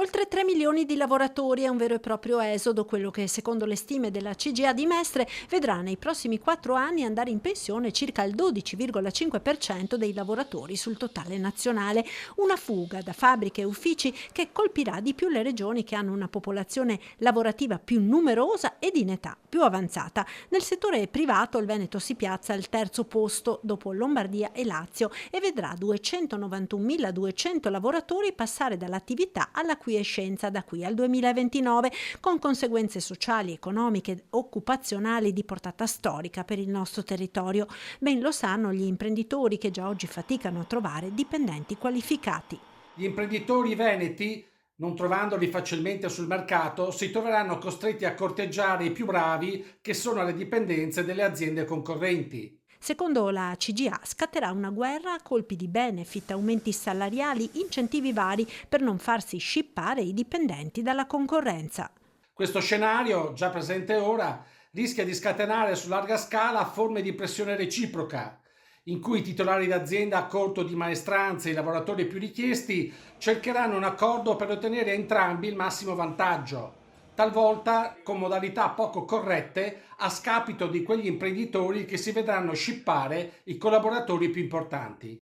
Oltre 3 milioni di lavoratori è un vero e proprio esodo, quello che secondo le stime della CGA di Mestre vedrà nei prossimi 4 anni andare in pensione circa il 12,5% dei lavoratori sul totale nazionale. Una fuga da fabbriche e uffici che colpirà di più le regioni che hanno una popolazione lavorativa più numerosa ed in età più avanzata. Nel settore privato il Veneto si piazza al terzo posto dopo Lombardia e Lazio e vedrà 291.200 lavoratori passare dall'attività alla quiescenza da qui al 2029, con conseguenze sociali, economiche e occupazionali di portata storica per il nostro territorio. Ben lo sanno gli imprenditori che già oggi faticano a trovare dipendenti qualificati. Gli imprenditori veneti, non trovandoli facilmente sul mercato, si troveranno costretti a corteggiare i più bravi che sono alle dipendenze delle aziende concorrenti. Secondo la CGA scatterà una guerra a colpi di benefit, aumenti salariali, incentivi vari per non farsi scippare i dipendenti dalla concorrenza. Questo scenario, già presente ora, rischia di scatenare su larga scala forme di pressione reciproca, in cui i titolari d'azienda a corto di maestranze e i lavoratori più richiesti cercheranno un accordo per ottenere a entrambi il massimo vantaggio, talvolta con modalità poco corrette a scapito di quegli imprenditori che si vedranno scippare i collaboratori più importanti.